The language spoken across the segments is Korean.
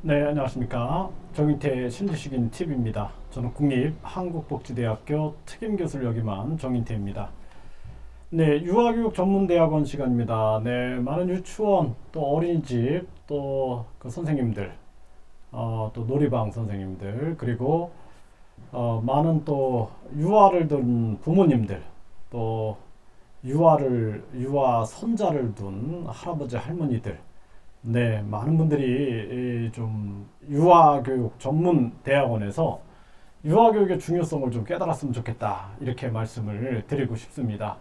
네, 안녕하십니까. 정인태 신지식인 TV입니다. 저는 국립한국복지대학교 특임교수를 역임한 정인태입니다. 네, 유아교육 전문대학원 시간입니다. 네, 많은 유치원, 또 어린이집, 또 그 선생님들, 또 놀이방 선생님들, 그리고 많은 또 유아를 둔 부모님들, 또 유아 손자를 둔 할아버지 할머니들, 네, 많은 분들이 좀 유아교육 전문 대학원에서 유아교육의 중요성을 좀 깨달았으면 좋겠다. 이렇게 말씀을 드리고 싶습니다.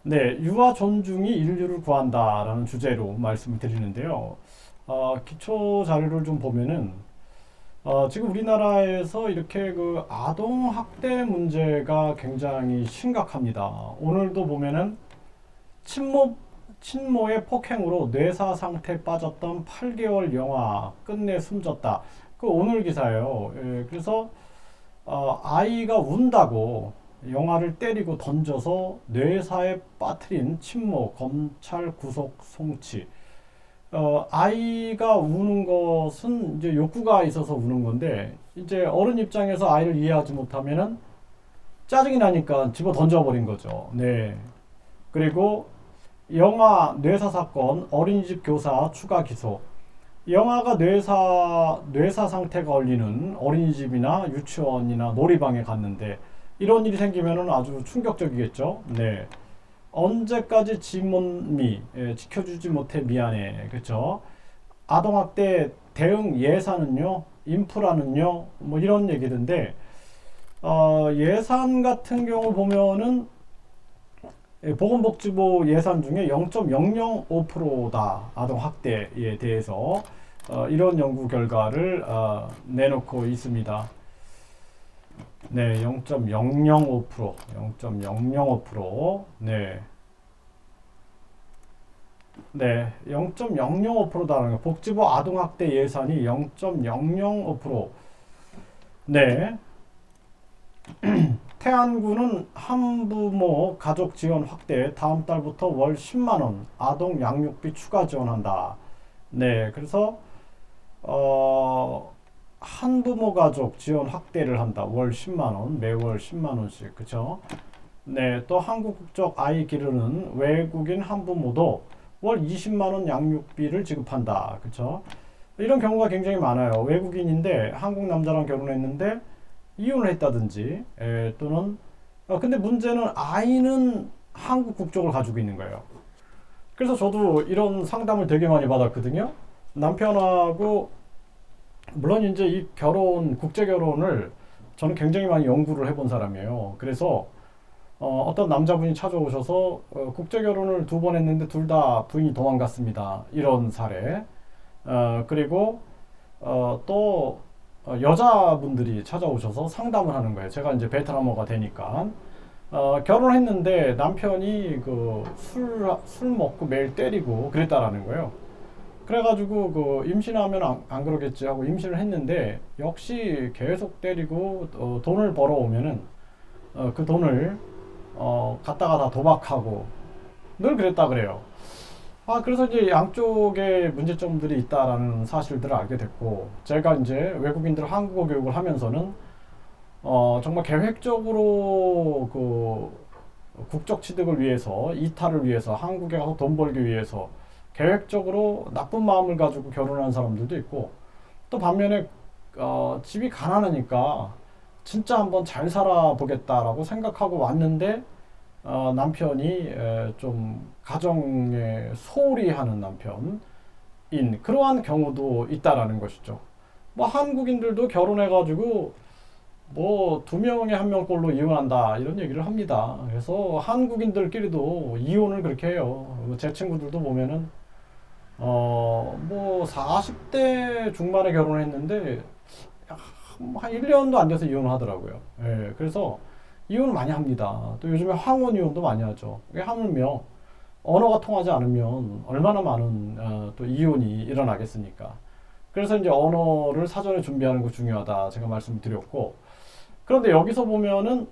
네, 유아 존중이 인류를 구한다라는 주제로 말씀을 드리는데요. 기초 자료를 좀 보면은 지금 우리나라에서 이렇게 그 아동 학대 문제가 굉장히 심각합니다. 오늘도 보면은 친모 친모의 폭행으로 뇌사 상태에 빠졌던 8개월 영아 끝내 숨졌다. 그 오늘 기사예요. 예, 그래서 아이가 운다고 영아를 때리고 던져서 뇌사에 빠뜨린 친모 검찰 구속 송치. 아이가 우는 것은 이제 욕구가 있어서 우는 건데 이제 어른 입장에서 아이를 이해하지 못하면은 짜증이 나니까 집어 던져버린 거죠. 네. 그리고 영아 뇌사 사건 어린이집 교사 추가 기소. 영아가 뇌사 상태가 걸리는 어린이집이나 유치원이나 놀이방에 갔는데 이런 일이 생기면은 아주 충격적이겠죠. 네. 언제까지 지켜주지 못해 미안해. 그렇죠? 아동학대 대응 예산은요, 인프라는요, 뭐 이런 얘기던데 예산 같은 경우 보면은 보건복지부 예산 중에 0.005%다 아동 학대에 대해서 이런 연구 결과를 내놓고 있습니다. 네, 0.005%, 0.005%, 네, 네, 0.005%다는 거. 복지부 아동 학대 예산이 0.005%, 네, 태안구는 한부모 가족 지원 확대 다음 달부터 월 10만 원 아동 양육비 추가 지원한다. 네, 그래서 한부모 가족 지원 확대를 한다. 월 10만 원, 매월 10만 원씩. 그렇죠? 네, 또 한국 국적 아이 기르는 외국인 한부모도 월 20만 원 양육비를 지급한다. 그렇죠? 이런 경우가 굉장히 많아요. 외국인인데 한국 남자랑 결혼했는데 이혼을 했다든지 또는 근데 문제는 아이는 한국 국적을 가지고 있는 거예요. 그래서 저도 이런 상담을 되게 많이 받았거든요. 남편하고 물론 이제 이 국제 결혼을 저는 굉장히 많이 연구를 해본 사람이에요. 그래서 어떤 남자분이 찾아오셔서 국제 결혼을 2번 했는데 둘 다 부인이 도망갔습니다. 이런 사례. 그리고 또 여자분들이 찾아오셔서 상담을 하는 거예요. 제가 이제 베트남어가 되니까. 결혼했는데 남편이 술 먹고 매일 때리고 그랬다라는 거예요. 그래가지고 임신하면 안 그러겠지 하고 임신을 했는데 역시 계속 때리고 돈을 벌어오면은 그 돈을 갖다가 다 도박하고 늘 그랬다 그래요. 그래서 이제 양쪽에 문제점들이 있다라는 사실들을 알게 됐고, 제가 이제 외국인들 한국어 교육을 하면서는, 정말 계획적으로 국적 취득을 위해서, 이탈을 위해서, 한국에 가서 돈 벌기 위해서, 계획적으로 나쁜 마음을 가지고 결혼하는 사람들도 있고, 또 반면에, 집이 가난하니까, 진짜 한번 잘 살아보겠다라고 생각하고 왔는데, 남편이 좀 가정에 소홀히 하는 남편인 그러한 경우도 있다라는 것이죠. 뭐 한국인들도 결혼해가지고 뭐 2명에 1명꼴로 이혼한다 이런 얘기를 합니다. 그래서 한국인들끼리도 이혼을 그렇게 해요. 제 친구들도 보면은 뭐 40대 중반에 결혼했는데 한 1년도 안 돼서 이혼을 하더라고요. 예, 그래서 이혼을 많이 합니다. 또 요즘에 황혼 이혼도 많이 하죠. 하물며 언어가 통하지 않으면 얼마나 많은 또 이혼이 일어나겠습니까? 그래서 이제 언어를 사전에 준비하는 거 중요하다 제가 말씀드렸고, 그런데 여기서 보면은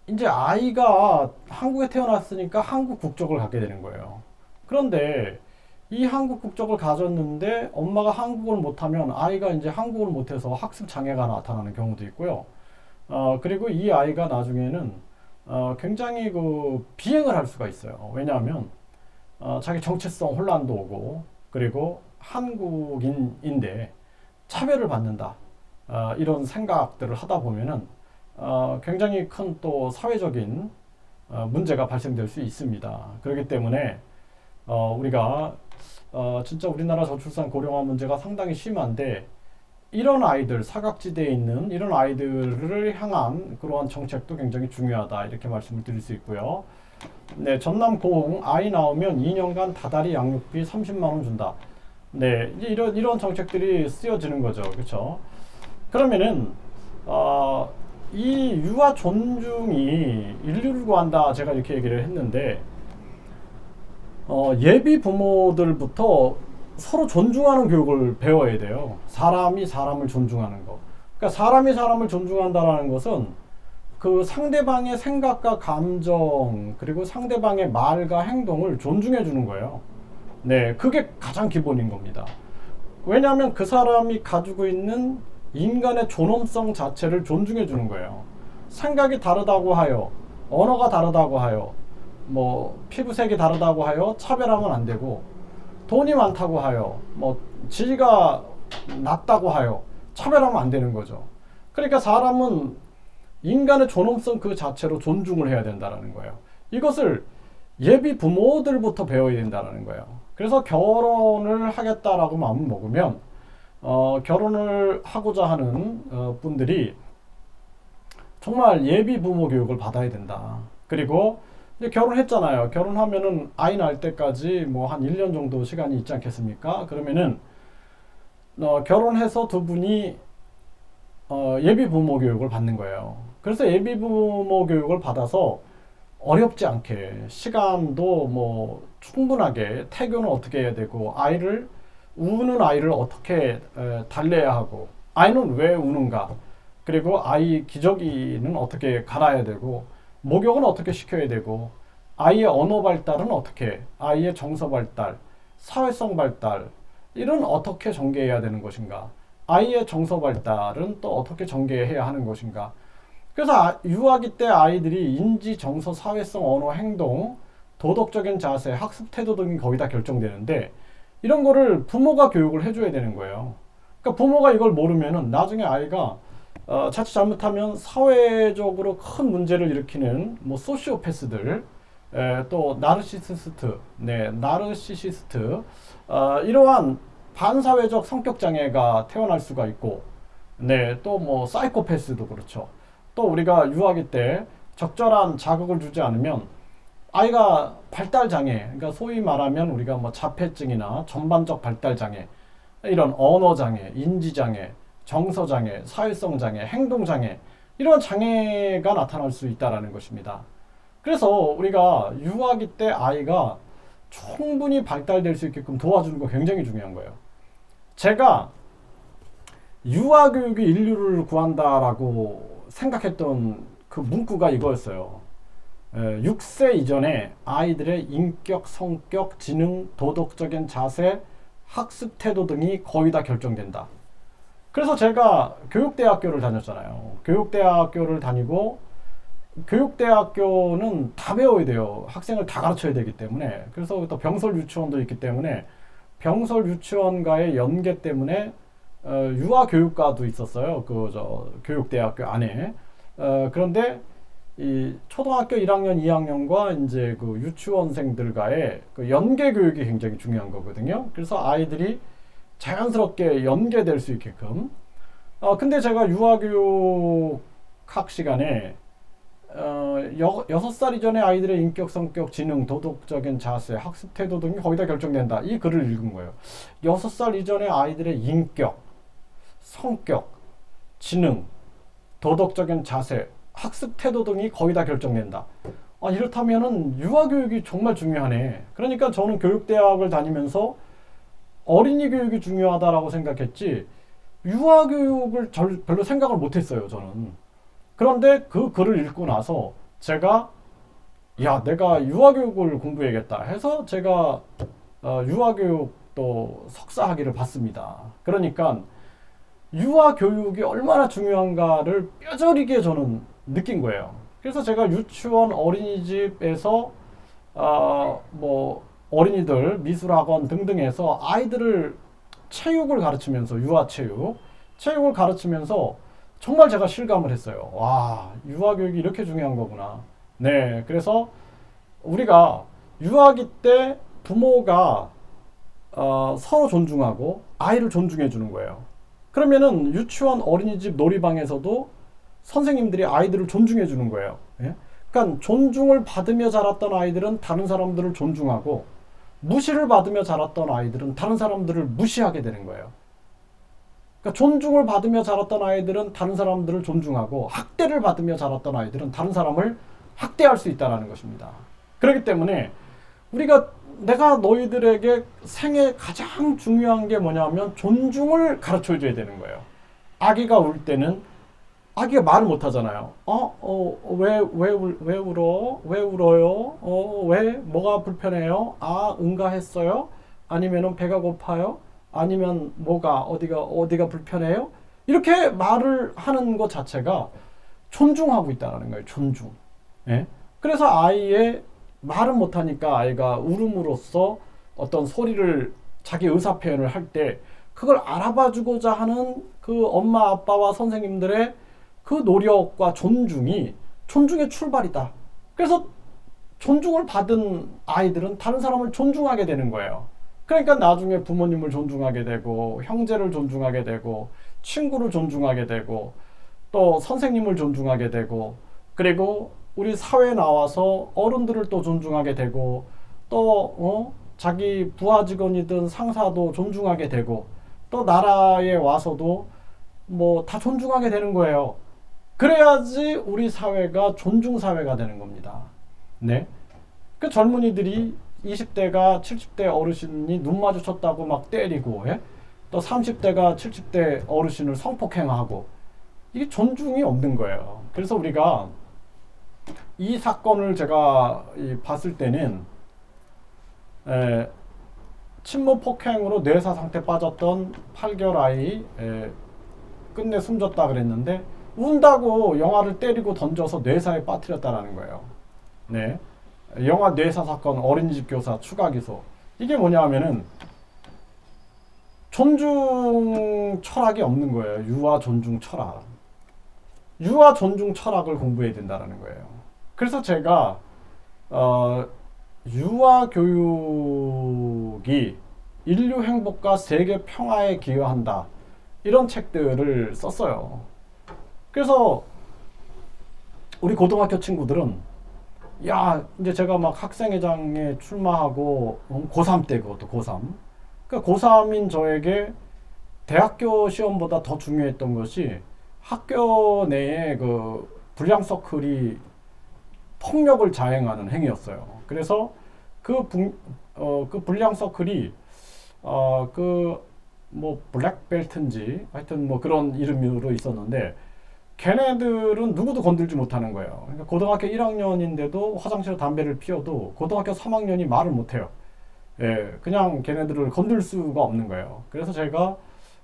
이제 아이가 한국에 태어났으니까 한국 국적을 갖게 되는 거예요. 그런데 이 한국 국적을 가졌는데 엄마가 한국어를 못하면 아이가 이제 한국어를 못해서 학습 장애가 나타나는 경우도 있고요. 그리고 이 아이가 나중에는 굉장히 그 비행을 할 수가 있어요. 왜냐하면 자기 정체성 혼란도 오고, 그리고 한국인인데 차별을 받는다. 이런 생각들을 하다 보면은 굉장히 큰 또 사회적인 문제가 발생될 수 있습니다. 그렇기 때문에 우리가 진짜 우리나라 저출산 고령화 문제가 상당히 심한데, 이런 아이들, 사각지대에 있는 이런 아이들을 향한 그러한 정책도 굉장히 중요하다, 이렇게 말씀을 드릴 수 있고요. 네, 전남 고흥 아이 나오면 2년간 다달이 양육비 30만 원 준다. 네, 이제 이런 정책들이 쓰여지는 거죠, 그렇죠? 그러면은 이 유아 존중이 인류를 구한다, 제가 이렇게 얘기를 했는데, 예비 부모들부터 서로 존중하는 교육을 배워야 돼요. 사람이 사람을 존중하는 거. 그러니까 사람이 사람을 존중한다라는 것은 그 상대방의 생각과 감정, 그리고 상대방의 말과 행동을 존중해 주는 거예요. 네, 그게 가장 기본인 겁니다. 왜냐하면 그 사람이 가지고 있는 인간의 존엄성 자체를 존중해 주는 거예요. 생각이 다르다고 하여, 언어가 다르다고 하여, 뭐 피부색이 다르다고 하여 차별하면 안 되고, 돈이 많다고 하여, 뭐 지위가 낮다고 하여 차별하면 안 되는 거죠. 그러니까 사람은 인간의 존엄성 그 자체로 존중을 해야 된다는 거예요. 이것을 예비 부모들부터 배워야 된다는 거예요. 그래서 결혼을 하겠다라고 마음을 먹으면 결혼을 하고자 하는 분들이 정말 예비 부모 교육을 받아야 된다. 그리고 이제 결혼했잖아요. 결혼하면은 아이 낳을 때까지 뭐 한 1년 정도 시간이 있지 않겠습니까? 그러면은 결혼해서 두 분이 예비 부모 교육을 받는 거예요. 그래서 예비 부모 교육을 받아서 어렵지 않게 시간도 뭐 충분하게, 태교는 어떻게 해야 되고, 아이를 우는 아이를 어떻게 달래야 하고, 아이는 왜 우는가, 그리고 아이 기저귀는 어떻게 갈아야 되고, 목욕은 어떻게 시켜야 되고, 아이의 언어 발달은 어떻게, 아이의 정서 발달, 사회성 발달, 이런 어떻게 전개해야 되는 것인가, 아이의 정서 발달은 또 어떻게 전개해야 하는 것인가. 그래서 유아기 때 아이들이 인지, 정서, 사회성, 언어, 행동, 도덕적인 자세, 학습 태도 등이 거의 다 결정되는데, 이런 거를 부모가 교육을 해줘야 되는 거예요. 그러니까 부모가 이걸 모르면은 나중에 아이가 자칫 잘못하면 사회적으로 큰 문제를 일으키는 뭐 소시오패스들, 또 나르시시스트, 네, 나르시시스트, 이러한 반사회적 성격 장애가 태어날 수가 있고, 네, 또 뭐 사이코패스도 그렇죠. 또 우리가 유아기 때 적절한 자극을 주지 않으면 아이가 발달 장애, 그러니까 소위 말하면 우리가 뭐 자폐증이나 전반적 발달 장애, 이런 언어 장애, 인지 장애, 정서 장애, 사회성 장애, 행동 장애, 이런 장애가 나타날 수 있다라는 것입니다. 그래서 우리가 유아기 때 아이가 충분히 발달될 수 있게끔 도와주는 거 굉장히 중요한 거예요. 제가 유아교육이 인류를 구한다라고 생각했던 그 문구가 이거였어요. 6세 이전에 아이들의 인격, 성격, 지능, 도덕적인 자세, 학습 태도 등이 거의 다 결정된다. 그래서 제가 교육대학교를 다녔잖아요. 교육대학교를 다니고, 교육대학교는 다 배워야 돼요. 학생을 다 가르쳐야 되기 때문에. 그래서 또 병설 유치원도 있기 때문에 병설 유치원과의 연계 때문에 유아교육과도 있었어요. 교육대학교 안에. 그런데 이 초등학교 1학년, 2학년과 이제 그 유치원생들과의 그 연계 교육이 굉장히 중요한 거거든요. 그래서 아이들이 자연스럽게 연계될 수 있게끔. 근데 제가 유아교육학 시간에 6살 이전에 아이들의 인격, 성격, 지능, 도덕적인 자세, 학습 태도 등이 거의 다 결정된다, 이 글을 읽은 거예요. 6살 이전에 아이들의 인격, 성격, 지능, 도덕적인 자세, 학습 태도 등이 거의 다 결정된다. 이렇다면은 유아교육이 정말 중요하네. 그러니까 저는 교육대학을 다니면서 어린이 교육이 중요하다라고 생각했지, 유아교육을 별로 생각을 못했어요, 저는. 그런데 그 글을 읽고 나서 제가 내가 유아교육을 공부해야겠다 해서 제가 유아교육도 석사 학위를 받습니다. 그러니까 유아교육이 얼마나 중요한가를 뼈저리게 저는 느낀 거예요. 그래서 제가 유치원 어린이집에서 뭐 어린이들 미술학원 등등에서 아이들을 체육을 가르치면서 체육을 가르치면서 정말 제가 실감을 했어요. 와, 유아교육이 이렇게 중요한 거구나. 네, 그래서 우리가 유아기 때 부모가 서로 존중하고 아이를 존중해 주는 거예요. 그러면은 유치원 어린이집 놀이방에서도 선생님들이 아이들을 존중해 주는 거예요. 예? 그러니까 존중을 받으며 자랐던 아이들은 다른 사람들을 존중하고 무시를 받으며 자랐던 아이들은 다른 사람들을 무시하게 되는 거예요. 그러니까 존중을 받으며 자랐던 아이들은 다른 사람들을 존중하고 학대를 받으며 자랐던 아이들은 다른 사람을 학대할 수 있다는 것입니다. 그렇기 때문에 내가 너희들에게 생애 가장 중요한 게 뭐냐면 존중을 가르쳐 줘야 되는 거예요. 아기가 울 때는 아기가 말을 못 하잖아요. 왜 울어? 왜 울어요? 왜? 뭐가 불편해요? 응가했어요? 아니면은 배가 고파요? 아니면 어디가 불편해요? 이렇게 말을 하는 것 자체가 존중하고 있다는 거예요. 존중. 예? 그래서 아이의 말은 못하니까 아이가 울음으로써 어떤 소리를 자기 의사 표현을 할 때 그걸 알아봐 주고자 하는 그 엄마 아빠와 선생님들의 그 노력과 존중의 출발이다. 그래서 존중을 받은 아이들은 다른 사람을 존중하게 되는 거예요. 그러니까 나중에 부모님을 존중하게 되고 형제를 존중하게 되고 친구를 존중하게 되고 또 선생님을 존중하게 되고 그리고 우리 사회에 나와서 어른들을 또 존중하게 되고 또 자기 부하 직원이든 상사도 존중하게 되고 또 나라에 와서도 뭐 다 존중하게 되는 거예요. 그래야지 우리 사회가 존중 사회가 되는 겁니다. 네. 그 젊은이들이 20대가 70대 어르신이 눈 마주쳤다고 막 때리고, 예? 또 30대가 70대 어르신을 성폭행하고, 이게 존중이 없는 거예요. 그래서 우리가 이 사건을 제가 봤을 때는, 친모 폭행으로 뇌사 상태 빠졌던 8개월 아이, 끝내 숨졌다 그랬는데, 운다고 영아를 때리고 던져서 뇌사에 빠뜨렸다라는 거예요. 네. 영아 뇌사 사건 어린이집 교사 추가 기소. 이게 뭐냐 하면은 존중 철학이 없는 거예요. 유아 존중 철학. 유아 존중 철학을 공부해야 된다는 거예요. 그래서 제가 유아 교육이 인류 행복과 세계 평화에 기여한다. 이런 책들을 썼어요. 그래서 우리 고등학교 친구들은 이제 제가 막 학생회장에 출마하고 고3 때 그것도 고3. 그러니까 고3인 저에게 대학교 시험보다 더 중요했던 것이 학교 내에 그 불량 서클이 폭력을 자행하는 행위였어요. 그래서 그 불량 서클이 뭐 블랙벨트인지 하여튼 뭐 그런 이름으로 있었는데 걔네들은 누구도 건들지 못하는 거예요. 그러니까 고등학교 1학년인데도 화장실에 담배를 피워도 고등학교 3학년이 말을 못해요. 예, 그냥 걔네들을 건들 수가 없는 거예요. 그래서 제가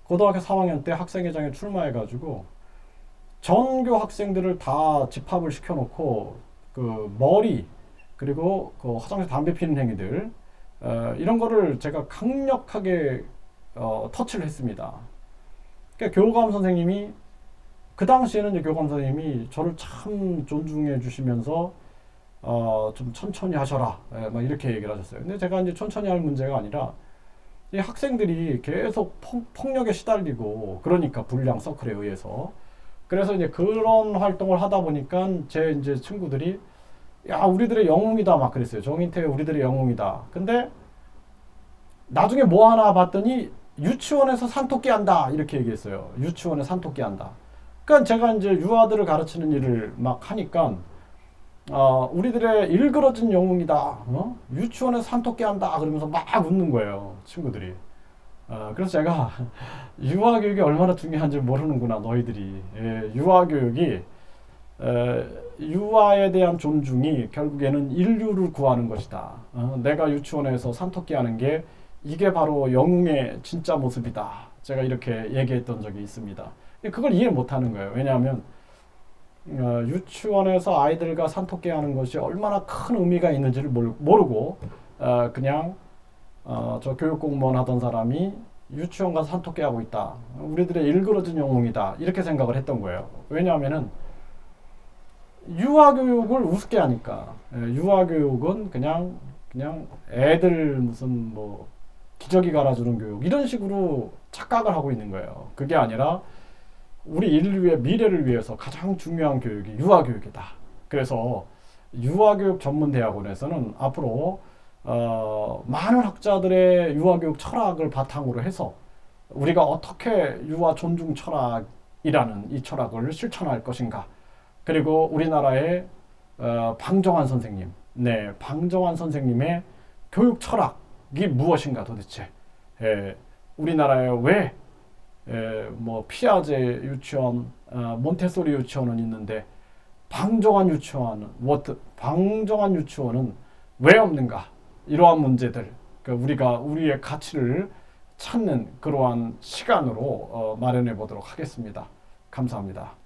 고등학교 3학년 때 학생회장에 출마해가지고 전교 학생들을 다 집합을 시켜놓고 그 머리 그리고 그 화장실 담배 피는 행위들 이런 거를 제가 강력하게 터치를 했습니다. 그러니까 교감 선생님이 그 당시에는 이제 교감 선생님이 저를 참 존중해 주시면서 좀 천천히 하셔라 막 이렇게 얘기를 하셨어요. 근데 제가 이제 천천히 할 문제가 아니라 이 학생들이 계속 폭력에 시달리고 그러니까 불량 서클에 의해서 그래서 이제 그런 활동을 하다 보니까 제 이제 친구들이 야 우리들의 영웅이다 막 그랬어요. 정인태 우리들의 영웅이다. 근데 나중에 뭐 하나 봤더니 유치원에서 산토끼 한다 이렇게 얘기했어요. 유치원에 산토끼 한다. 그러니까 제가 이제 유아들을 가르치는 일을 막 하니까 우리들의 일그러진 영웅이다. 유치원에서 산토끼 한다 그러면서 막 웃는 거예요. 친구들이. 그래서 제가 유아교육이 얼마나 중요한지 모르는구나 너희들이. 예, 유아교육이 유아에 대한 존중이 결국에는 인류를 구하는 것이다. 내가 유치원에서 산토끼 하는 게 이게 바로 영웅의 진짜 모습이다. 제가 이렇게 얘기했던 적이 있습니다. 그걸 이해 못하는 거예요. 왜냐하면 유치원에서 아이들과 산토끼 하는 것이 얼마나 큰 의미가 있는지를 모르고 그냥 저 교육 공무원 하던 사람이 유치원 가서 산토끼 하고 있다. 우리들의 일그러진 영웅이다. 이렇게 생각을 했던 거예요. 왜냐하면은 유아교육을 우습게 하니까. 유아교육은 그냥 애들 무슨 뭐 기저귀 갈아주는 교육 이런 식으로 착각을 하고 있는 거예요. 그게 아니라 우리 인류의 미래를 위해서 가장 중요한 교육이 유아교육이다. 그래서 유아교육 전문대학원에서는 앞으로 많은 학자들의 유아교육 철학을 바탕으로 해서 우리가 어떻게 유아 존중 철학이라는 이 철학을 실천할 것인가. 그리고 우리나라의 방정환 선생님, 방정환 선생님의 교육 철학이 무엇인가 도대체. 우리나라에 왜 뭐 피아제 유치원, 몬테소리 유치원은 있는데 방정환 유치원은 왜 없는가? 이러한 문제들, 우리가 우리의 가치를 찾는 그러한 시간으로 마련해 보도록 하겠습니다. 감사합니다.